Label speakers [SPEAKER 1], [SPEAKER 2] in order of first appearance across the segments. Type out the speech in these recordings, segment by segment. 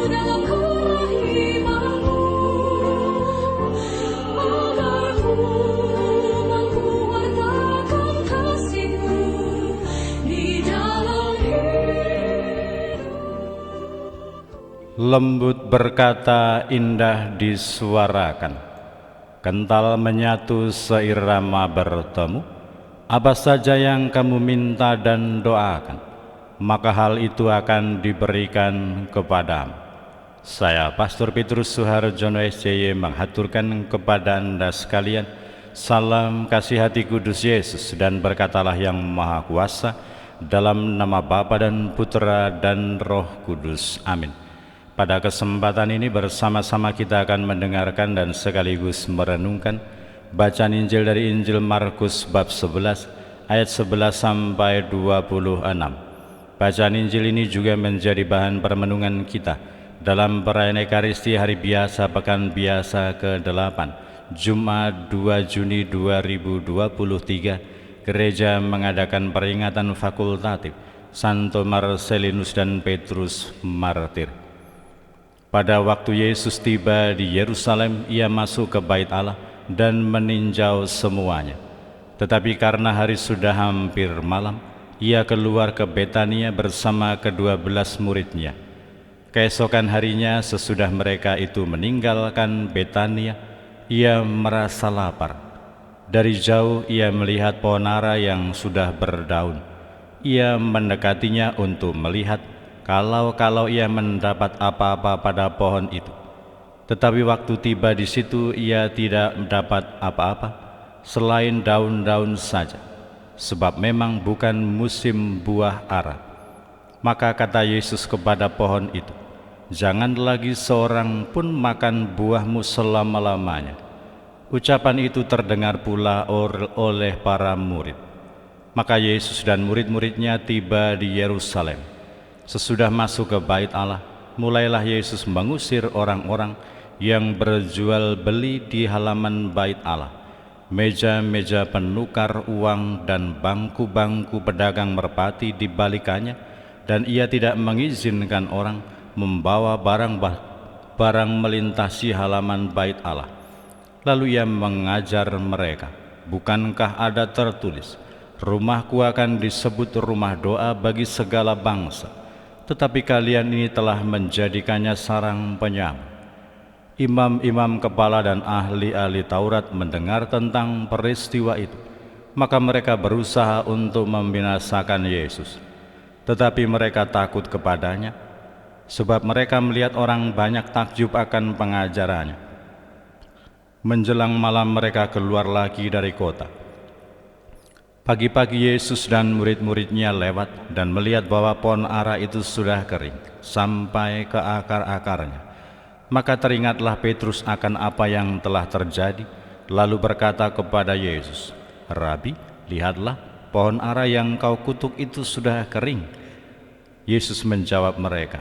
[SPEAKER 1] dalam kerahimanmu, agar ku mampu wartakan kasih-Mu di dalam hidup.
[SPEAKER 2] Lembut berkata, indah disuarakan, kental menyatu seirama bertemu. Apa saja yang kamu minta dan doakan, maka hal itu akan diberikan kepadamu. Saya, Pastor Petrus Suharjono SCY, menghaturkan kepada Anda sekalian salam kasih hati kudus Yesus, dan berkatalah yang Maha Kuasa, dalam nama Bapa dan Putra dan Roh Kudus. Amin. Pada kesempatan ini bersama-sama kita akan mendengarkan dan sekaligus merenungkan bacaan Injil dari Injil Markus bab 11 ayat 11 sampai 26. Bacaan Injil ini juga menjadi bahan permenungan kita dalam perayaan Ekaristi Hari Biasa Pekan Biasa ke-8, Jumat 2 Juni 2023. Gereja mengadakan peringatan fakultatif Santo Marcelinus dan Petrus Martir. Pada waktu Yesus tiba di Yerusalem, ia masuk ke Bait Allah dan meninjau semuanya. Tetapi karena hari sudah hampir malam, ia keluar ke Betania bersama ke-12 muridnya. Keesokan harinya, sesudah mereka itu meninggalkan Betania, ia merasa lapar. Dari jauh ia melihat pohon ara yang sudah berdaun. Ia mendekatinya untuk melihat kalau ia mendapat apa-apa pada pohon itu. Tetapi waktu tiba di situ, ia tidak mendapat apa-apa selain daun-daun saja, sebab memang bukan musim buah ara. Maka kata Yesus kepada pohon itu, "Jangan lagi seorang pun makan buahmu selama-lamanya." Ucapan itu terdengar pula oleh para murid. Maka Yesus dan murid-muridnya tiba di Yerusalem. Sesudah masuk ke Bait Allah, mulailah Yesus mengusir orang-orang yang berjual beli di halaman Bait Allah. Meja-meja penukar uang dan bangku-bangku pedagang merpati dibalikannya, dan ia tidak mengizinkan orang membawa barang melintasi halaman Bait Allah. Lalu ia mengajar mereka, "Bukankah ada tertulis, rumahku akan disebut rumah doa bagi segala bangsa, tetapi kalian ini telah menjadikannya sarang penyamun." Imam-imam kepala dan ahli-ahli Taurat mendengar tentang peristiwa itu, maka mereka berusaha untuk membinasakan Yesus. Tetapi mereka takut kepadanya, sebab mereka melihat orang banyak takjub akan pengajarannya. Menjelang malam mereka keluar lagi dari kota. Pagi-pagi Yesus dan murid-muridnya lewat dan melihat bahwa pohon ara itu sudah kering sampai ke akar-akarnya. Maka teringatlah Petrus akan apa yang telah terjadi, lalu berkata kepada Yesus, "Rabi, lihatlah, pohon ara yang kau kutuk itu sudah kering." Yesus menjawab mereka,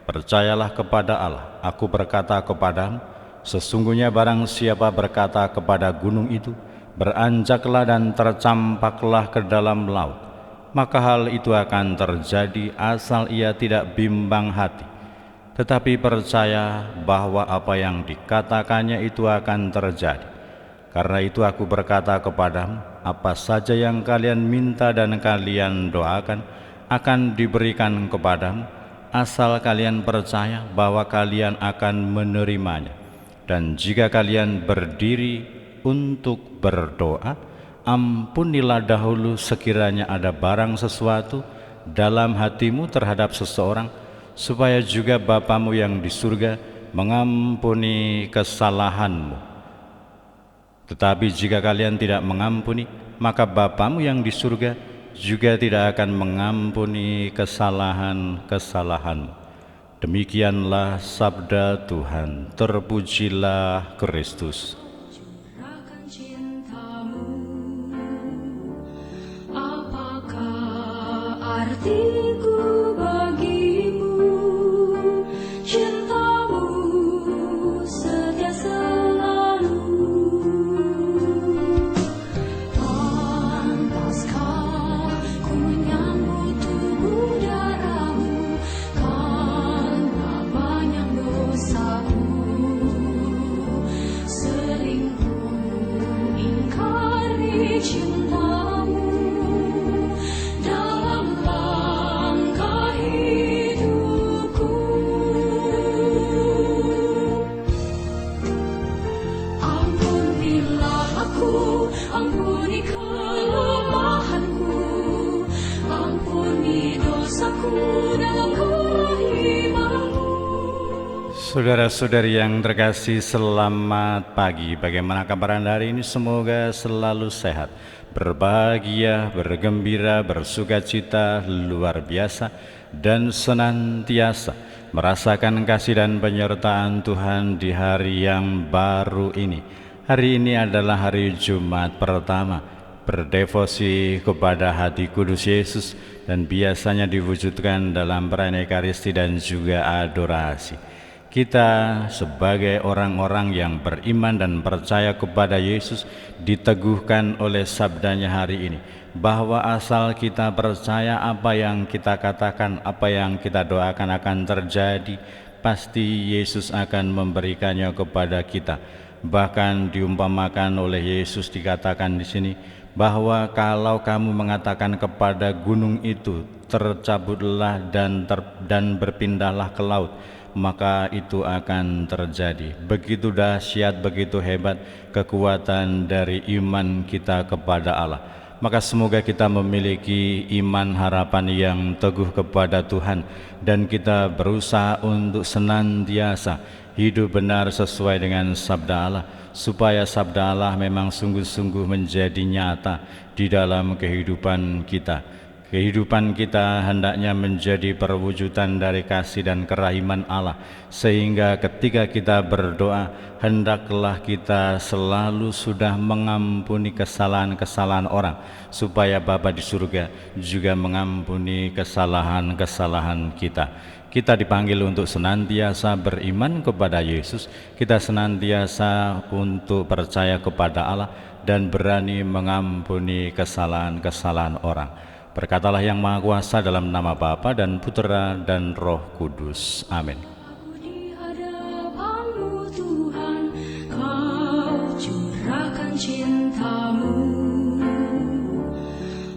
[SPEAKER 2] "Percayalah kepada Allah, aku berkata kepadamu, sesungguhnya barang siapa berkata kepada gunung itu, beranjaklah dan tercampaklah ke dalam laut, maka hal itu akan terjadi asal ia tidak bimbang hati, tetapi percaya bahwa apa yang dikatakannya itu akan terjadi. Karena itu aku berkata kepadamu, apa saja yang kalian minta dan kalian doakan akan diberikan kepadamu, asal kalian percaya bahwa kalian akan menerimanya. Dan jika kalian berdiri untuk berdoa, ampunilah dahulu sekiranya ada barang sesuatu dalam hatimu terhadap seseorang, supaya juga Bapamu yang di surga mengampuni kesalahanmu. Tetapi jika kalian tidak mengampuni, maka Bapamu yang di surga juga tidak akan mengampuni kesalahan-kesalahanmu." Demikianlah sabda Tuhan. Terpujilah Kristus.
[SPEAKER 1] Curahkan cintamu, apakah artiku bagimu? Cintamu setia selalu. Pantaskah ku menyambut tubuh darahmu, karena
[SPEAKER 2] Saudara-saudari yang terkasih, selamat pagi. Bagaimana kabar Anda hari ini? Semoga selalu sehat, berbahagia, bergembira, bersukacita luar biasa, dan senantiasa merasakan kasih dan penyertaan Tuhan di hari yang baru ini. Hari ini adalah hari Jumat pertama, berdevosi kepada hati kudus Yesus, dan biasanya diwujudkan dalam perayaan Ekaristi dan juga adorasi. Kita sebagai orang-orang yang beriman dan percaya kepada Yesus diteguhkan oleh sabdanya hari ini, bahwa asal kita percaya apa yang kita katakan, apa yang kita doakan akan terjadi, pasti Yesus akan memberikannya kepada kita. Bahkan diumpamakan oleh Yesus, dikatakan di sini bahwa kalau kamu mengatakan kepada gunung itu, tercabutlah dan berpindahlah ke laut, maka itu akan terjadi. Begitu dahsyat, begitu hebat kekuatan dari iman kita kepada Allah. Maka semoga kita memiliki iman harapan yang teguh kepada Tuhan, dan kita berusaha untuk senantiasa hidup benar sesuai dengan sabda Allah, supaya sabda Allah memang sungguh-sungguh menjadi nyata di dalam kehidupan kita. Kehidupan kita hendaknya menjadi perwujudan dari kasih dan kerahiman Allah, sehingga ketika kita berdoa, hendaklah kita selalu sudah mengampuni kesalahan-kesalahan orang, supaya Bapa di surga juga mengampuni kesalahan-kesalahan kita. Kita dipanggil untuk senantiasa beriman kepada Yesus, kita senantiasa untuk percaya kepada Allah dan berani mengampuni kesalahan-kesalahan orang. Berkatalah Yang Maha Kuasa dalam nama Bapa dan Putera dan Roh Kudus. Amin.
[SPEAKER 1] Aku di hadapan-Mu Tuhan, Kau curahkan cinta-Mu.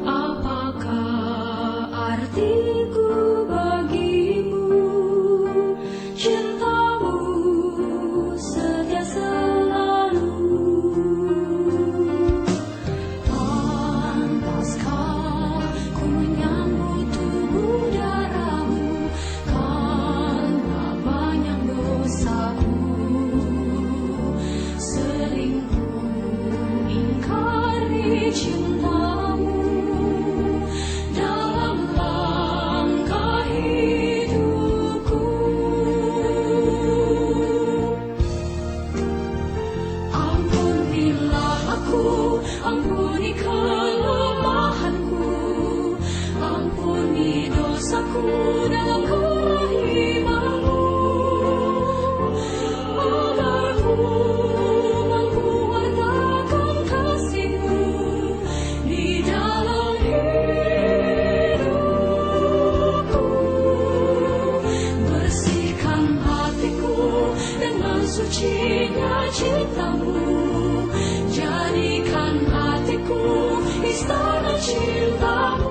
[SPEAKER 1] Apakah artiku bagimu? Cinta-Mu setia selalu. Pantaskah ku menyambut tubuh darah-Mu, karena banyak dosaku. Selingkuh ingkari cinta-Mu dalam langkah hidupku. Ampunilah aku, ampuni kelemahanku, ampuni dosaku dalam kerahiman-Mu, agar ku mampu wartakan kasih-Mu di dalam hidupku. Bersihkan hatiku dengan sucinya cinta-Mu, jadikan hatiku istana cinta-Mu.